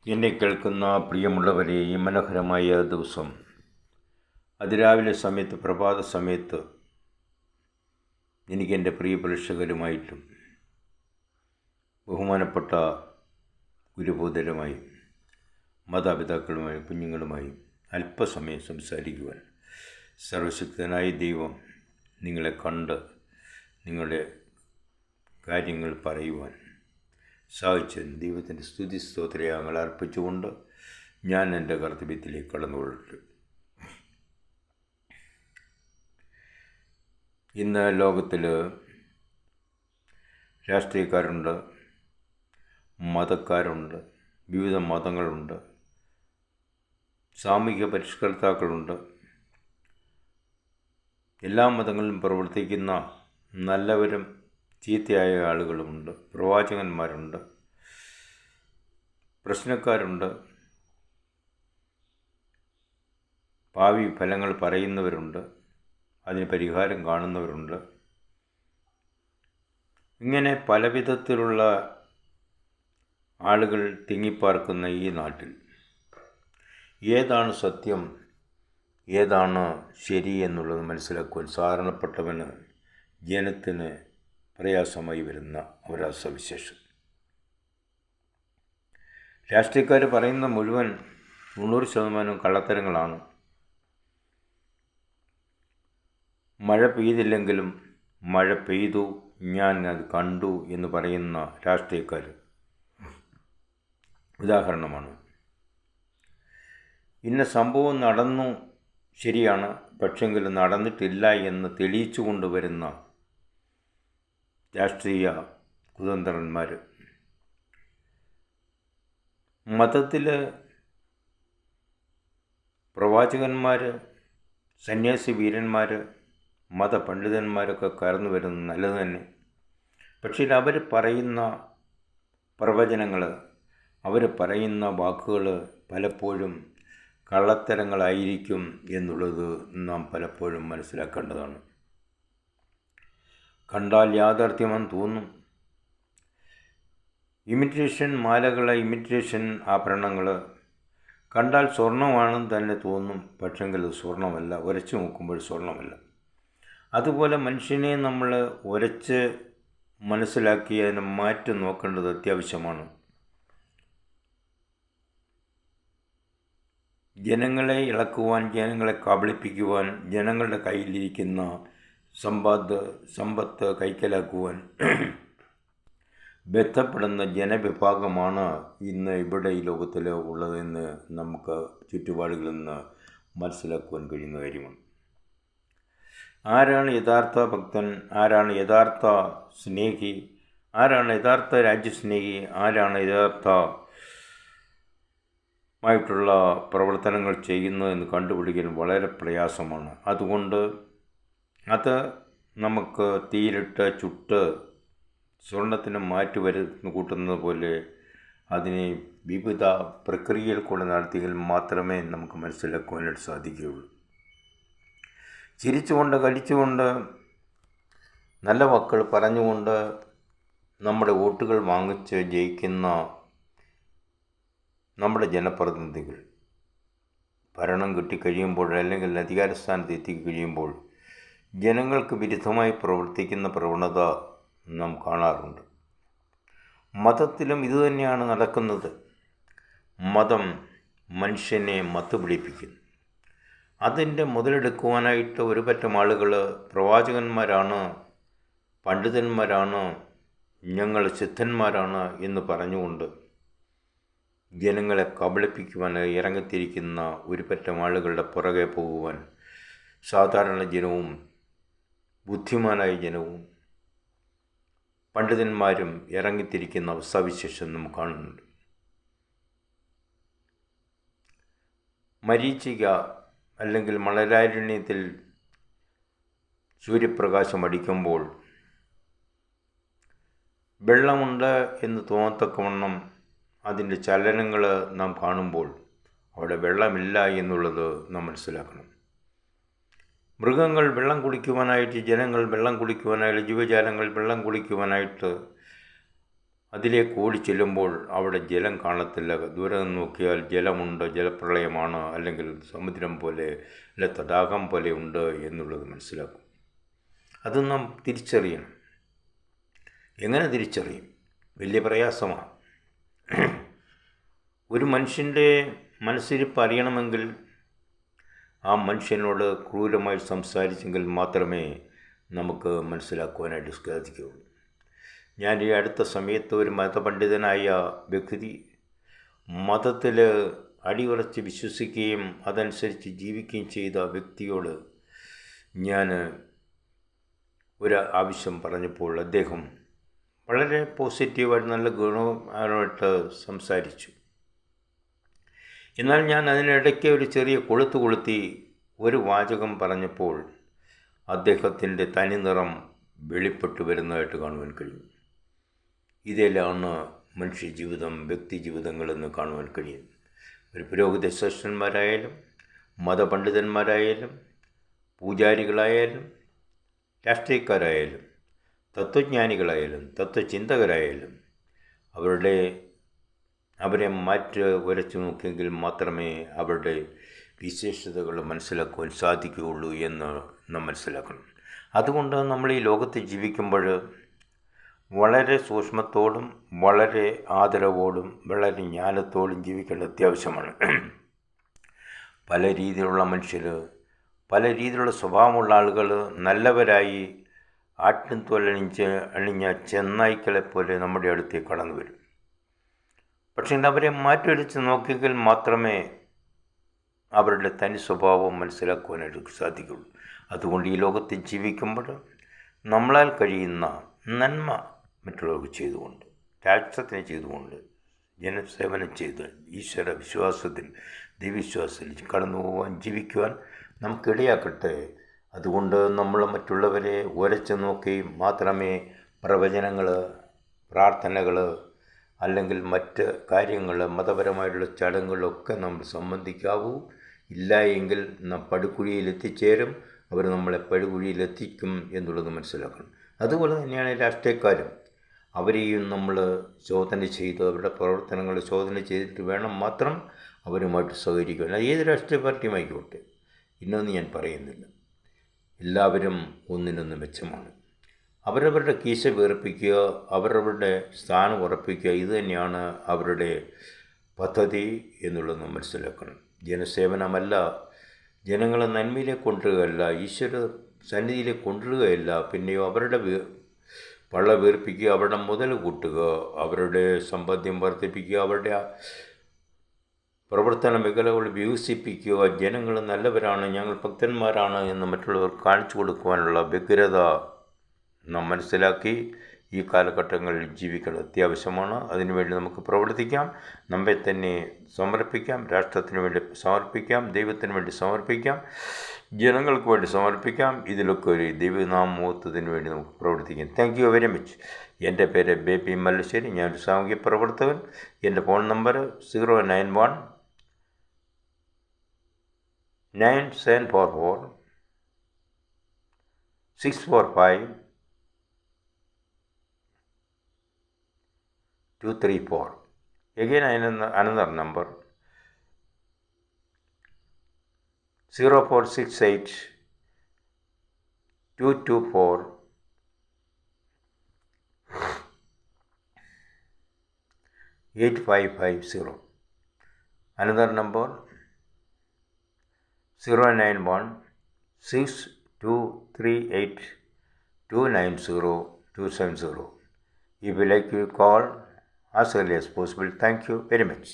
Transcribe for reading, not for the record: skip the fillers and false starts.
എന്നെ കേൾക്കുന്ന പ്രിയമുള്ളവരെ, ഈ മനോഹരമായ ദിവസം അതിരാവിലെ സമയത്ത്, പ്രഭാത സമയത്ത് എനിക്കെൻ്റെ പ്രിയ പ്രേക്ഷകരുമായിട്ടും ബഹുമാനപ്പെട്ട ഗുരുബോധരുമായും മാതാപിതാക്കളുമായും കുഞ്ഞുങ്ങളുമായും അല്പസമയം സംസാരിക്കുവാൻ സർവശക്തനായ ദൈവം നിങ്ങളെ കണ്ട് നിങ്ങളുടെ കാര്യങ്ങൾ പറയുവാൻ സാധിച്ചതിന് ദൈവത്തിൻ്റെ സ്തുതി സ്തോത്രയാഗങ്ങൾ അർപ്പിച്ചുകൊണ്ട് ഞാൻ എൻ്റെ കർത്തവ്യത്തിലേക്ക് കടന്നുകൊള്ളട്ടെ. ഇന്ന് ലോകത്തിൽ രാഷ്ട്രീയക്കാരുണ്ട്, മതക്കാരുണ്ട്, വിവിധ മതങ്ങളുണ്ട്, സാമൂഹിക പരിഷ്കർത്താക്കളുണ്ട്. എല്ലാ മതങ്ങളിലും പ്രവർത്തിക്കുന്ന നല്ലവരും ചീത്തയായ ആളുകളുമുണ്ട്, പ്രവാചകന്മാരുണ്ട്, പ്രശ്നക്കാരുണ്ട്, ഭാവി ഫലങ്ങൾ പറയുന്നവരുണ്ട്, അതിന് പരിഹാരം കാണുന്നവരുണ്ട്. ഇങ്ങനെ പല വിധത്തിലുള്ള ആളുകൾ തിങ്ങിപ്പാർക്കുന്ന ഈ നാട്ടിൽ ഏതാണ് സത്യം, ഏതാണ് ശരി എന്നുള്ളത് മനസ്സിലാക്കുവാൻ സാധാരണപ്പെട്ടവന്, ജനത്തിന് പ്രയാസമായി വരുന്ന ഒരവസ്ഥവിശേഷം. രാഷ്ട്രീയക്കാർ പറയുന്ന മുഴുവൻ 90% കള്ളത്തരങ്ങളാണ്. മഴ പെയ്തില്ലെങ്കിലും മഴ പെയ്തു, ഞാൻ അത് കണ്ടു എന്ന് പറയുന്ന രാഷ്ട്രീയക്കാർ ഉദാഹരണമാണ്. ഇന്ന സംഭവം നടന്നു, ശരിയാണ്, പക്ഷെങ്കിൽ നടന്നിട്ടില്ല എന്ന് തെളിയിച്ചു കൊണ്ടുവരുന്ന രാഷ്ട്രീയ കുതന്ത്രന്മാർ. മതത്തിൽ പ്രവാചകന്മാർ, സന്യാസി വീരന്മാർ, മതപണ്ഡിതന്മാരൊക്കെ കയർന്നു വരുന്നത് നല്ലത് തന്നെ. പക്ഷേ അവർ പറയുന്ന പ്രവചനങ്ങൾ, അവർ പറയുന്ന വാക്കുകൾ പലപ്പോഴും കള്ളത്തരങ്ങളായിരിക്കും എന്നുള്ളത് നാം പലപ്പോഴും മനസ്സിലാക്കേണ്ടതാണ്. കണ്ടാൽ യാഥാർത്ഥ്യമെന്ന് തോന്നും. ഇമിറ്റേഷൻ മാലകൾ, ഇമിറ്റേഷൻ ആഭരണങ്ങൾ കണ്ടാൽ സ്വർണ്ണമാണെന്ന് തന്നെ തോന്നും, പക്ഷെങ്കിൽ അത് സ്വർണ്ണമല്ല, ഉരച്ചു നോക്കുമ്പോൾ സ്വർണ്ണമല്ല. അതുപോലെ മനുഷ്യനെ നമ്മൾ ഉരച്ച് മനസ്സിലാക്കി അതിനെ മാറ്റി നോക്കേണ്ടത് അത്യാവശ്യമാണ്. ജനങ്ങളെ ഇളക്കുവാൻ, ജനങ്ങളെ കബളിപ്പിക്കുവാൻ, ജനങ്ങളുടെ കയ്യിലിരിക്കുന്ന സമ്പത്ത് കൈക്കലാക്കുവാൻ ബന്ധപ്പെടുന്ന ജനവിഭാഗമാണ് ഇന്ന് ഇവിടെ ഈ ലോകത്തിൽ ഉള്ളതെന്ന് നമുക്ക് ചുറ്റുപാടുകളിൽ നിന്ന് മനസ്സിലാക്കുവാൻ കഴിയുന്ന കാര്യമാണ്. ആരാണ് യഥാർത്ഥ ഭക്തൻ, ആരാണ് യഥാർത്ഥ സ്നേഹി, ആരാണ് യഥാർത്ഥ രാജ്യസ്നേഹി, ആരാണ് യഥാർത്ഥമായിട്ടുള്ള പ്രവർത്തനങ്ങൾ ചെയ്യുന്നതെന്ന് കണ്ടുപിടിക്കാൻ വളരെ പ്രയാസമാണ്. അതുകൊണ്ട് അത് നമുക്ക് തീയിലിട്ട് ചുട്ട് സ്വർണത്തിന് മാറ്റി കൂട്ടുന്നത് പോലെ അതിനെ വിവിധ പ്രക്രിയയിൽ കൂടെ നടത്തിയെങ്കിൽ മാത്രമേ നമുക്ക് മനസ്സിലാക്കുവാനായിട്ട് സാധിക്കുകയുള്ളൂ. ചിരിച്ചുകൊണ്ട്, കളിച്ചുകൊണ്ട്, നല്ല വാക്കുകൾ പറഞ്ഞുകൊണ്ട് നമ്മുടെ വോട്ടുകൾ വാങ്ങിച്ച് ജയിക്കുന്ന നമ്മുടെ ജനപ്രതിനിധികൾ ഭരണം കിട്ടിക്കഴിയുമ്പോൾ, അല്ലെങ്കിൽ അധികാരസ്ഥാനത്ത് എത്തിക്കഴിയുമ്പോൾ ജനങ്ങൾക്ക് വിരുദ്ധമായി പ്രവർത്തിക്കുന്ന പ്രവണത നാം കാണാറുണ്ട്. മതത്തിലും ഇതുതന്നെയാണ് നടക്കുന്നത്. മതം മനുഷ്യനെ മത്തുപിടിപ്പിക്കുന്നു. അതിൻ്റെ മുതലെടുക്കുവാനായിട്ട് ഒരു പറ്റം ആളുകൾ പ്രവാചകന്മാരാണ്, പണ്ഡിതന്മാരാണ്, ഞങ്ങൾ സിദ്ധന്മാരാണ് എന്ന് പറഞ്ഞുകൊണ്ട് ജനങ്ങളെ കബളിപ്പിക്കുവാനായി ഇറങ്ങിത്തിരിക്കുന്ന ഒരു പറ്റം ആളുകളുടെ പുറകെ പോകുവാൻ സാധാരണ ജനവും, ബുദ്ധിമാനായ ജനവും, പണ്ഡിതന്മാരും ഇറങ്ങിത്തിരിക്കുന്ന അവസ്ഥാവിശേഷം നമുക്ക് കാണുന്നുണ്ട്. മരീചിക അല്ലെങ്കിൽ മണലാരണ്യത്തിൽ സൂര്യപ്രകാശം അടിക്കുമ്പോൾ വെള്ളമുണ്ട് എന്ന് തോന്നത്തക്കവണ്ണം അതിൻ്റെ ചലനങ്ങൾ നാം കാണുമ്പോൾ അവിടെ വെള്ളമില്ല എന്നുള്ളത് നാം മനസ്സിലാക്കണം. മൃഗങ്ങൾ വെള്ളം കുടിക്കുവാനായിട്ട്, ജനങ്ങൾ വെള്ളം കുടിക്കുവാനായിട്ട്, ജീവജാലങ്ങൾ വെള്ളം കുടിക്കുവാനായിട്ട് അതിലേക്ക് ഓടിച്ചെല്ലുമ്പോൾ അവിടെ ജലം കാണത്തില്ല. ദൂരെ നിന്ന് നോക്കിയാൽ ജലമുണ്ട്, ജലപ്രളയമാണ്, അല്ലെങ്കിൽ സമുദ്രം പോലെ അല്ല തടാകം പോലെ ഉണ്ട് എന്നുള്ളത് മനസ്സിലാക്കും. അത് നാം തിരിച്ചറിയണം. എങ്ങനെ തിരിച്ചറിയും? വലിയ പ്രയാസമാണ്. ഒരു മനുഷ്യൻ്റെ മനസ്സിരിപ്പ് അറിയണമെങ്കിൽ ആ മനുഷ്യനോട് ക്രൂരമായി സംസാരിച്ചെങ്കിൽ മാത്രമേ നമുക്ക് മനസ്സിലാക്കുവാനായിട്ട് സാധിക്കുകയുള്ളൂ. ഞാൻ ഈ അടുത്ത സമയത്ത് ഒരു മതപണ്ഡിതനായ വ്യക്തി, മതത്തിൽ അടിയുറച്ച് വിശ്വസിക്കുകയും അതനുസരിച്ച് ജീവിക്കുകയും ചെയ്ത വ്യക്തിയോട് ഞാൻ ഒരു ആവശ്യം പറഞ്ഞപ്പോൾ അദ്ദേഹം വളരെ പോസിറ്റീവായിട്ട് നല്ല ഗുണമായിട്ട് സംസാരിച്ചു. എന്നാൽ ഞാൻ അതിനിടയ്ക്ക് ഒരു ചെറിയ കൊളുത്തി ഒരു വാചകം പറഞ്ഞപ്പോൾ അദ്ദേഹത്തിൻ്റെ തനിനിറം വെളിപ്പെട്ടു വരുന്നതായിട്ട് കാണുവാൻ കഴിയും. ഇതിലാണ് മനുഷ്യജീവിതം, വ്യക്തിജീവിതങ്ങളെന്ന് കാണുവാൻ കഴിയും. ഒരു പുരോഹിത ശ്രേഷ്ഠന്മാരായാലും മതപണ്ഡിതന്മാരായാലും പൂജാരികളായാലും രാഷ്ട്രീയക്കാരായാലും തത്വജ്ഞാനികളായാലും തത്വചിന്തകരായാലും അവരെ ഉരച്ചു നോക്കിയെങ്കിൽ മാത്രമേ അവരുടെ വിശേഷതകൾ മനസ്സിലാക്കുവാൻ സാധിക്കുകയുള്ളൂ എന്ന് നാം മനസ്സിലാക്കണം. അതുകൊണ്ട് നമ്മൾ ഈ ലോകത്ത് ജീവിക്കുമ്പോൾ വളരെ സൂക്ഷ്മത്തോടും വളരെ ആദരവോടും വളരെ ജ്ഞാനത്തോടും ജീവിക്കേണ്ടത് അത്യാവശ്യമാണ്. പല രീതിയിലുള്ള മനുഷ്യർ, പല രീതിയിലുള്ള സ്വഭാവമുള്ള ആളുകൾ നല്ലവരായി അണിഞ്ഞ ചെന്നായ്ക്കളെപ്പോലെ നമ്മുടെ അടുത്തേക്ക് കടന്നു വരും. പക്ഷേ അവരെ മാറ്റിവെച്ച് നോക്കിയെങ്കിൽ മാത്രമേ അവരുടെ തനി സ്വഭാവം മനസ്സിലാക്കുവാനായിട്ട് സാധിക്കുള്ളൂ. അതുകൊണ്ട് ഈ ലോകത്ത് ജീവിക്കുമ്പോൾ നമ്മളാൽ കഴിയുന്ന നന്മ മറ്റുള്ളവർക്ക് ചെയ്തുകൊണ്ട്, രാഷ്ട്രത്തിന് ചെയ്തുകൊണ്ട്, ജനസേവനം ചെയ്ത് ഈശ്വര വിശ്വാസത്തിൽ, ദൈവവിശ്വാസത്തിൽ കടന്നു പോകാൻ, ജീവിക്കുവാൻ നമുക്കിടയാക്കട്ടെ. അതുകൊണ്ട് നമ്മൾ മറ്റുള്ളവരെ ഉരച്ചു നോക്കി മാത്രമേ പ്രവചനങ്ങൾ, പ്രാർത്ഥനകൾ അല്ലെങ്കിൽ മറ്റ് കാര്യങ്ങൾ, മതപരമായിട്ടുള്ള ചടങ്ങുകളൊക്കെ നമ്മൾ സംബന്ധിക്കാവൂ. ഇല്ല എങ്കിൽ നാം പടുകുഴിയിൽ എത്തിച്ചേരും, അവർ നമ്മളെ പടുകുഴിയിലെത്തിക്കും എന്നുള്ളത് മനസ്സിലാക്കണം. അതുപോലെ തന്നെയാണ് രാഷ്ട്രീയക്കാരും. അവരെയും നമ്മൾ ശോധന ചെയ്ത്, അവരുടെ പ്രവർത്തനങ്ങൾ ശോധന ചെയ്തിട്ട് വേണം മാത്രം അവരുമായിട്ട് സഹകരിക്കുക. ഏത് രാഷ്ട്രീയ പാർട്ടിയും ആയിക്കോട്ടെ, ഇന്നൊന്നും ഞാൻ പറയുന്നില്ല. എല്ലാവരും ഒന്നിനൊന്ന് മെച്ചമാണ്. അവരവരുടെ കീശ വീർപ്പിക്കുക, അവരവരുടെ സ്ഥാനം ഉറപ്പിക്കുക, ഇത് തന്നെയാണ് അവരുടെ പദ്ധതി എന്നുള്ളത് മനസ്സിലാക്കണം. ജനസേവനമല്ല, ജനങ്ങളെ നന്മയിലേക്ക് കൊണ്ടുവരികയല്ല, ഈശ്വര സന്നിധിയിലേക്ക് കൊണ്ടുവരികയല്ല, പിന്നെയോ അവരുടെ പള്ള വീർപ്പിക്കുക, അവരുടെ മുതൽ കൂട്ടുക, അവരുടെ സമ്പാദ്യം വർദ്ധിപ്പിക്കുക, അവരുടെ പ്രവർത്തന മേഖലകൾ വികസിപ്പിക്കുക. ജനങ്ങൾ നല്ലവരാണ്, ഞങ്ങൾ ഭക്തന്മാരാണ് എന്ന് മറ്റുള്ളവർ കാണിച്ചു കൊടുക്കുവാനുള്ള വ്യഗ്രത നാം മനസ്സിലാക്കി ഈ കാലഘട്ടങ്ങളിൽ ജീവിക്കേണ്ടത് അത്യാവശ്യമാണ്. അതിനുവേണ്ടി നമുക്ക് പ്രവർത്തിക്കാം, നമ്മെ തന്നെ സമർപ്പിക്കാം, രാഷ്ട്രത്തിന് വേണ്ടി സമർപ്പിക്കാം, ദൈവത്തിന് വേണ്ടി സമർപ്പിക്കാം, ജനങ്ങൾക്ക് വേണ്ടി സമർപ്പിക്കാം. ഇതിലൊക്കെ ഒരു ദൈവനാമോത്വത്തിന് വേണ്ടി നമുക്ക് പ്രവർത്തിക്കാം. Thank you very much. എൻ്റെ പേര് ബേബി മല്ലശ്ശേരി. ഞാനൊരു സാമൂഹ്യ പ്രവർത്തകൻ. എൻ്റെ phone number 091 9744 645 234. Again, another number 0468 224 8550. Another number 091 6238 290 270. If you like, you call as early as possible. Thank you very much.